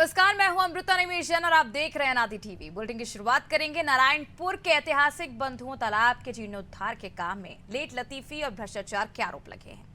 नमस्कार, मैं हूं अमृता निमेशन और आप देख रहे हैं अनादि टीवी। बुलेटिन की शुरुआत करेंगे नारायणपुर के ऐतिहासिक बंधुओं तालाब के जीर्णोद्धार के काम में लेट लतीफी और भ्रष्टाचार के आरोप लगे हैं।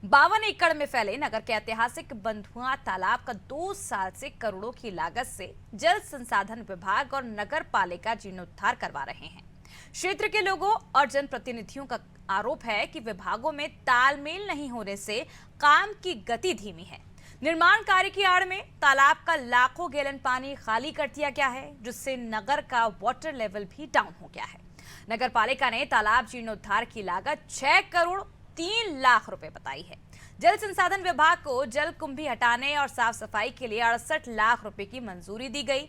52 एकड़ में फैले नगर के ऐतिहासिक बंधुआ तालाब का 2 साल से करोड़ों की लागत से जल संसाधन विभाग और नगर पालिका जीर्णोद्धार करवा रहे हैं। क्षेत्र के लोगों और जनप्रतिनिधियों का आरोप है कि विभागों में तालमेल नहीं होने से काम की गति धीमी है। निर्माण कार्य की आड़ में तालाब का लाखों गैलन पानी खाली कर दिया गया है, जिससे नगर का वाटर लेवल भी डाउन हो गया है। नगर पालिका ने तालाब जीर्णोद्धार की लागत 6 करोड़ 3 लाख रुपए बताई है। जल संसाधन विभाग को जल कुंभी हटाने और साफ सफाई के लिए 68 लाख रुपए की मंजूरी दी गई।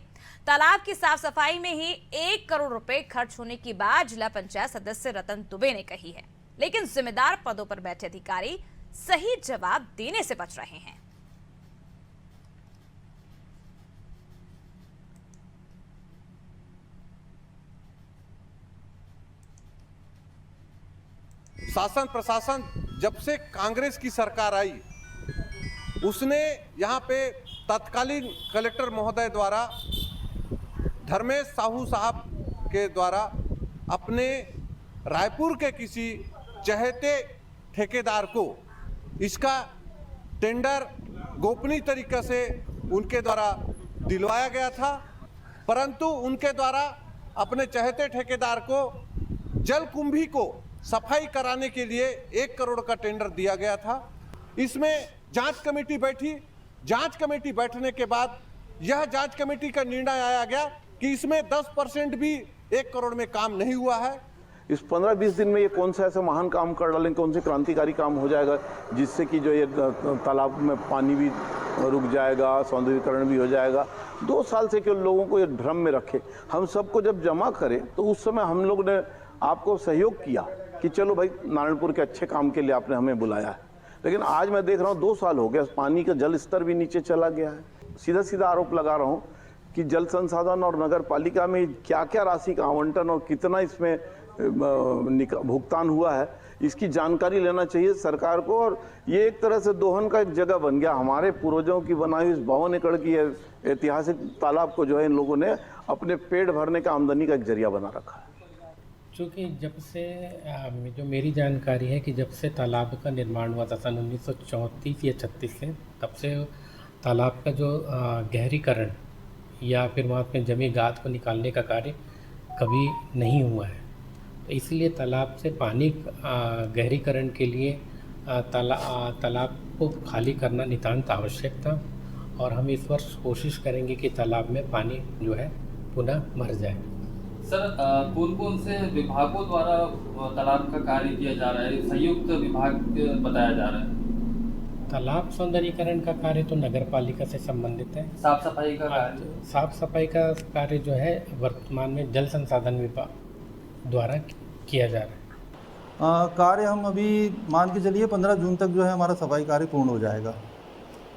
तालाब की साफ सफाई में ही 1 करोड़ रुपए खर्च होने की बात जिला पंचायत सदस्य रतन दुबे ने कही है, लेकिन जिम्मेदार पदों पर बैठे अधिकारी सही जवाब देने से बच रहे हैं। शासन प्रशासन जब से कांग्रेस की सरकार आई, उसने यहाँ पे तत्कालीन कलेक्टर महोदय द्वारा धर्मेश साहू साहब के द्वारा अपने रायपुर के किसी चहेते ठेकेदार को इसका टेंडर गोपनीय तरीके से उनके द्वारा दिलवाया गया था, परंतु उनके द्वारा अपने चहेते ठेकेदार को जल कुंभी को सफाई कराने के लिए 1 करोड़ का टेंडर दिया गया था। इसमें जांच कमेटी बैठी। जांच कमेटी बैठने के बाद यह जांच कमेटी का निर्णय आया गया कि इसमें 10% भी 1 करोड़ में काम नहीं हुआ है। इस 15-20 दिन में ये कौन सा ऐसा महान काम कर डालेंगे, कौन से क्रांतिकारी काम हो जाएगा जिससे कि जो ये तालाब में पानी भी रुक जाएगा, सौंदर्यीकरण भी हो जाएगा। 2 साल से क्यों लोगों को ये भ्रम में रखे। हम सबको जब जमा करें तो उस समय हम लोग ने आपको सहयोग किया कि चलो भाई नारायणपुर के अच्छे काम के लिए आपने हमें बुलाया है, लेकिन आज मैं देख रहा हूँ 2 साल हो गया, पानी का जल स्तर भी नीचे चला गया है। सीधा सीधा आरोप लगा रहा हूँ कि जल संसाधन और नगर पालिका में क्या क्या राशि का आवंटन और कितना इसमें भुगतान हुआ है, इसकी जानकारी लेना चाहिए सरकार को। और ये एक तरह से दोहन का एक जगह बन गया। हमारे पूर्वजों की बनाई हुई 52 एकड़ की ऐतिहासिक तालाब को जो है इन लोगों ने अपने पेट भरने का आमदनी का एक जरिया बना रखा है। चूँकि जब से जो मेरी जानकारी है कि जब से तालाब का निर्माण हुआ था सन 1934 या 36 से, तब से तालाब का जो गहरीकरण या फिर वहाँ पे जमी गाद को निकालने का कार्य कभी नहीं हुआ है। तो इसलिए तालाब से पानी गहरीकरण के लिए तालाब को खाली करना नितांत आवश्यक था, और हम इस वर्ष कोशिश करेंगे कि तालाब में पानी जो है पुनः भर जाए। सर, कौन कौन से विभागों द्वारा तालाब का कार्य किया जा रहा है? संयुक्त विभाग बताया जा रहा है। तालाब सौंदर्यीकरण का कार्य तो नगर पालिका से संबंधित है। साफ सफाई का कार्य? साफ सफाई का कार्य जो है वर्तमान में जल संसाधन विभाग द्वारा किया जा रहा है। कार्य हम अभी मान के चलिए 15 जून तक जो है हमारा सफाई कार्य पूर्ण हो जाएगा।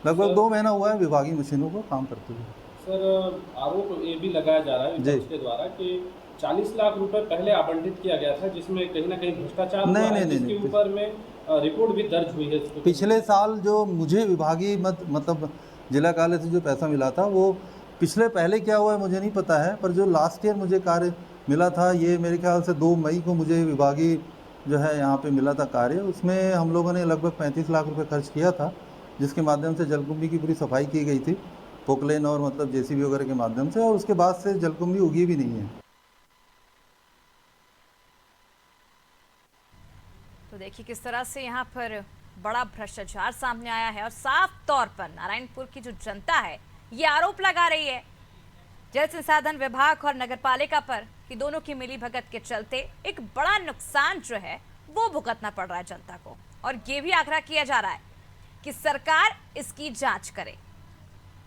लगभग 2 महीना हुआ है विभागीय मशीनों को काम करते हुए। सर, आरोप ये भी लगाया जा रहा है विपक्ष के द्वारा कि 40 लाख रुपए पहले आवंटित किया गया था, जिसमें कहीं ना कहीं भ्रष्टाचार हुआ है, जिसके ऊपर में रिपोर्ट भी दर्ज हुई है। पिछले साल जो मुझे विभागीय मतलब जिला कार्यालय से जो पैसा मिला था, वो पिछले पहले क्या हुआ है मुझे नहीं पता है, पर जो लास्ट ईयर मुझे कार्य मिला था, ये मेरे ख्याल से 2 मई को मुझे विभागीय जो है यहाँ पे मिला था कार्य। उसमें हम लोगों ने लगभग 35 लाख रुपये खर्च किया था, जिसके माध्यम से जलकुंभी की पूरी सफाई की गई थी, पोकलेन और मतलब जेसीबी वगैरह के माध्यम से, और उसके बाद से जलकुंभी उगी भी नहीं है। तो देखिए किस तरह से यहाँ पर बड़ा भ्रष्टाचार सामने आया है, और साफ तौर पर नारायणपुर की जो जनता है ये आरोप लगा रही है जल संसाधन विभाग और नगर पालिका पर कि दोनों की मिली भगत के चलते एक बड़ा नुकसान जो है वो भुगतना पड़ रहा है जनता को। और ये भी आग्रह किया जा रहा है कि सरकार इसकी जांच करे।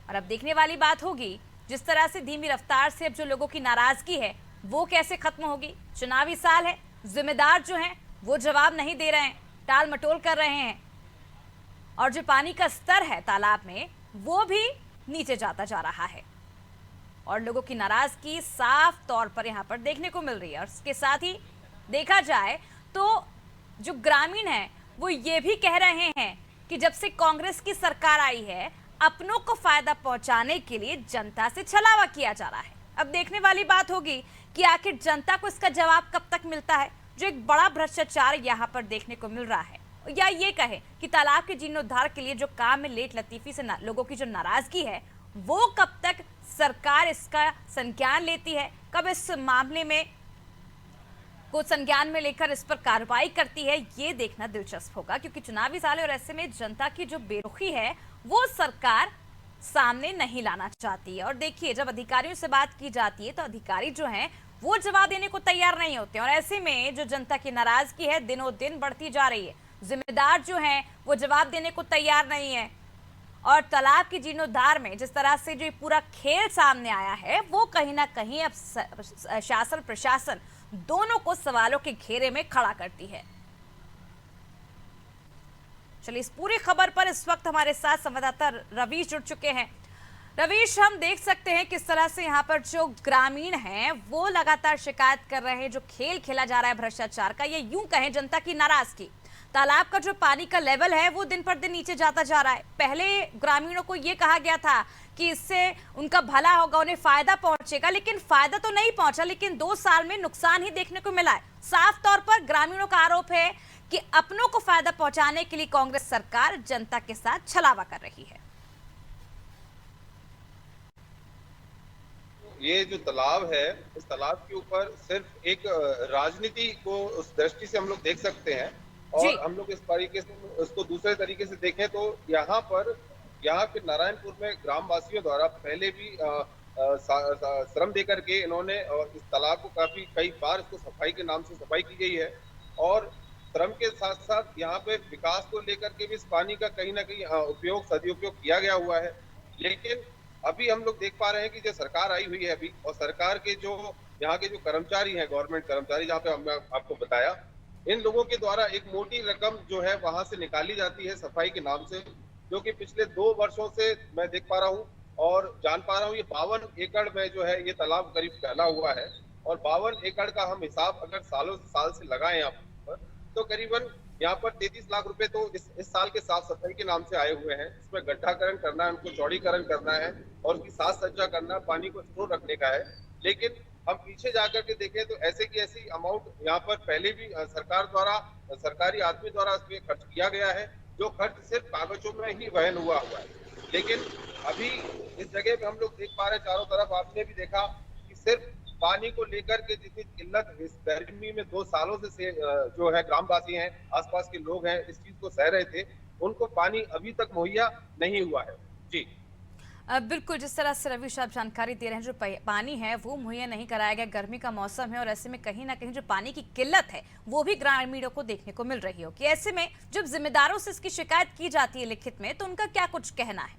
और अब देखने वाली बात होगी जिस तरह से धीमी रफ्तार से अब जो लोगों की नाराजगी है वो कैसे खत्म होगी। चुनावी साल है, जिम्मेदार जो हैं वो जवाब नहीं दे रहे हैं, टाल मटोल कर रहे हैं, और जो पानी का स्तर है तालाब में वो भी नीचे जाता जा रहा है, और लोगों की नाराजगी साफ तौर पर यहाँ पर देखने को मिल रही है। और इसके साथ ही देखा जाए तो जो ग्रामीण है वो ये भी कह रहे हैं कि जब से कांग्रेस की सरकार आई है अपनों को फायदा पहुंचाने के लिए जनता से छलावा किया जा रहा है। अब देखने वाली बात होगी कि आखिर जनता को इसका जवाब कब तक मिलता है, जो एक बड़ा भ्रष्टाचार यहाँ पर देखने को मिल रहा है, या ये कहे कि तालाब के जीर्णोद्धार के लिए जो काम में लेट लतीफी से लोगों की जो नाराजगी है, वो कब तक सरकार इसका संज्ञान लेती है, कब इस मामले में को संज्ञान में लेकर इस पर कार्रवाई करती है, ये देखना दिलचस्प होगा। क्योंकि चुनावी साल है और ऐसे में जनता की जो बेरुखी है वो सरकार सामने नहीं लाना चाहती है। और देखिए, जब अधिकारियों से बात की जाती है तो अधिकारी जो हैं वो जवाब देने को तैयार नहीं होते, और ऐसे में जो जनता की नाराजगी है दिनों दिन बढ़ती जा रही है। जिम्मेदार जो हैं वो जवाब देने को तैयार नहीं है, और तालाब के जीर्णोद्धार में जिस तरह से जो पूरा खेल सामने आया है वो कहीं ना कहीं अब शासन प्रशासन दोनों को सवालों के घेरे में खड़ा करती है। चलिए, इस पूरी खबर पर इस वक्त हमारे साथ संवाददाता रवीश जुड़ चुके हैं। रवीश, हम देख सकते हैं किस तरह से यहाँ पर जो ग्रामीण हैं वो लगातार शिकायत कर रहे हैं, जो खेल खेला जा रहा है भ्रष्टाचार का, ये यूं कहें जनता की नाराजगी। तालाब का जो पानी का लेवल है वो दिन पर दिन नीचे जाता जा रहा है। पहले ग्रामीणों को ये कहा गया था कि इससे उनका भला होगा, उन्हें फायदा पहुंचेगा, लेकिन फायदा तो नहीं पहुंचा, लेकिन 2 साल में नुकसान ही देखने को मिला है। साफ तौर पर ग्रामीणों का आरोप है कि अपनों को फायदा पहुंचाने के लिए कांग्रेस सरकार जनता के साथ छलावा कर रही है। ये जो तालाब है, इस तालाब के ऊपर सिर्फ एक राजनीति को उस दृष्टि से हम लोग देख सकते हैं, और हम लोग इस तरीके से उसको दूसरे तरीके से देखें तो यहाँ पे नारायणपुर में ग्रामवासियों द्वारा पहले भी श्रम दे करके इन्होंने इस तालाब को कई बार इसको सफाई के नाम से सफाई की गई है, और श्रम के साथ साथ यहाँ पे विकास को लेकर के भी इस पानी का कहीं ना कहीं सदुपयोग किया गया हुआ है। लेकिन अभी हम लोग देख पा रहे हैं कि जो सरकार आई हुई है अभी, और सरकार के जो यहाँ के जो कर्मचारी हैं, गवर्नमेंट कर्मचारी, जहाँ पे हमने आपको बताया, इन लोगों के द्वारा एक मोटी रकम जो है वहां से निकाली जाती है सफाई के नाम से, जो कि पिछले 2 वर्षों से मैं देख पा रहा हूँ और जान पा रहा हूँ। ये 52 एकड़ में जो है ये तालाब करीब फैला हुआ है, और 52 एकड़ का हम हिसाब अगर साल से लगाएं यहाँ पर, तो करीबन यहाँ पर 33 लाख रुपए तो इस साल के साफ सफाई के नाम से आए हुए हैं। इसमें गड्ढाकरण करना है, उनको चौड़ीकरण करना है, और उसकी साज सज्जा करना, पानी को स्टोर रखने का है। लेकिन हम पीछे जाकर के देखें तो ऐसे की ऐसी अमाउंट यहाँ पर पहले भी सरकार द्वारा, सरकारी आदमी द्वारा इस पे खर्च किया गया है, जो खर्च सिर्फ कागजों में ही वहन हुआ है। लेकिन अभी इस जगह पे हम लोग देख पा रहे हैं, चारों तरफ आपने भी देखा कि सिर्फ पानी को लेकर के जितनी किल्लत इस गर्मी में 2 सालों से जो है ग्रामवासी हैं, आसपास के लोग हैं, इस चीज को सह रहे थे, उनको पानी अभी तक मुहैया नहीं हुआ है। जी बिल्कुल, जिस तरह से रवीश आप जानकारी दे रहे हैं, जो पानी है वो मुहैया नहीं कराया गया, गर्मी का मौसम है और ऐसे में कहीं ना कहीं जो पानी की किल्लत है वो भी ग्रामीणों को देखने को मिल रही हो कि ऐसे में जब जिम्मेदारों से इसकी शिकायत की जाती है लिखित में, तो उनका क्या कुछ कहना है?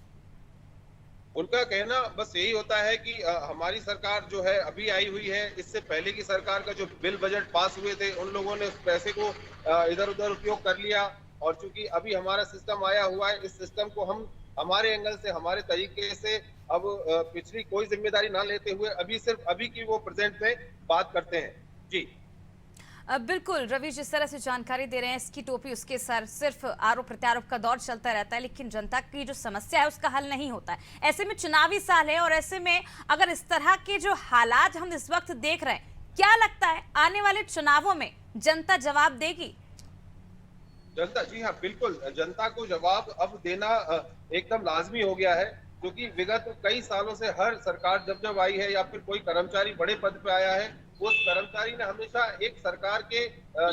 उनका कहना बस यही होता है कि हमारी सरकार जो है अभी आई हुई है, इससे पहले की सरकार का जो बिल बजट पास हुए थे उन लोगों ने उस पैसे को इधर उधर उपयोग कर लिया, और चूंकि अभी हमारा सिस्टम आया हुआ है, इस सिस्टम को हम हमारे एंगल से, हमारे तरीके से अब पिछली कोई जिम्मेदारी ना लेते हुए अभी सिर्फ अभी की वो प्रेजेंट में बात करते हैं। जी बिल्कुल रवीश, जिस तरह से जानकारी दे रहे हैं, इसकी टोपी उसके सर, सिर्फ आरोप प्रत्यारोप का दौर चलता रहता है, लेकिन जनता की जो समस्या है उसका हल नहीं होता है। ऐसे में चुनावी साल है और ऐसे में अगर इस तरह के जो हालात हम इस वक्त देख रहे हैं, क्या लगता है आने वाले चुनावों में जनता जवाब देगी? जनता, जी हाँ बिल्कुल, जनता को जवाब अब देना एकदम लाजमी हो गया है, क्योंकि विगत कई सालों से हर सरकार जब आई है या फिर कोई कर्मचारी बड़े पद पे आया है, उस कर्मचारी ने हमेशा एक सरकार के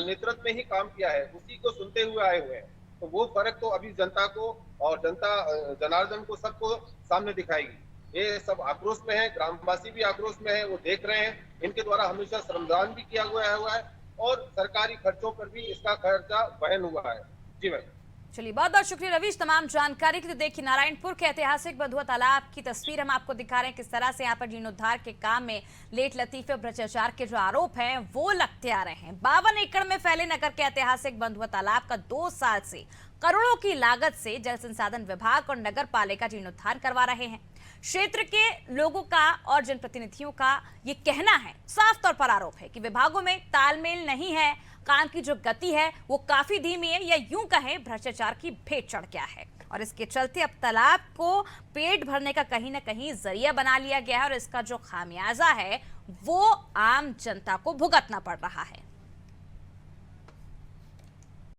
नेतृत्व में ही काम किया है, उसी को सुनते हुए आए हुए हैं। तो वो फर्क तो अभी जनता को और जनता जनार्दन को सबको सामने दिखाएगी। ये सब आक्रोश में है, ग्रामवासी भी आक्रोश में है, वो देख रहे हैं, इनके द्वारा हमेशा श्रमदान भी किया हुआ है और सरकारी खर्चों पर भी इसका खर्चा वहन हुआ है। जी भाई, चलिए बहुत बहुत शुक्रिया रवीश तमाम जानकारी के लिए। देखिए, नारायणपुर के ऐतिहासिक बंधुआ तालाब की तस्वीर हम आपको दिखा रहे हैं, किस तरह से यहाँ पर जीर्णोद्धार के काम में लेट लतीफे और भ्रष्टाचार के जो आरोप हैं वो लगते आ रहे हैं। 52 एकड़ में फैले नगर के ऐतिहासिक बंधुआ तालाब का 2 साल से करोड़ों की लागत से जल संसाधन विभाग और नगर पालिका जीर्णोद्धार करवा रहे हैं। क्षेत्र के लोगों का और जनप्रतिनिधियों का ये कहना है, साफ तौर पर आरोप है कि विभागों में तालमेल नहीं है, काम की जो गति है वो काफी धीमी है, या यूं कहें भ्रष्टाचार की भेंट चढ़ गया है। और इसके चलते अब तालाब को पेट भरने का कहीं ना कहीं जरिया बना लिया गया है और इसका जो खामियाजा है वो आम जनता को भुगतना पड़ रहा है।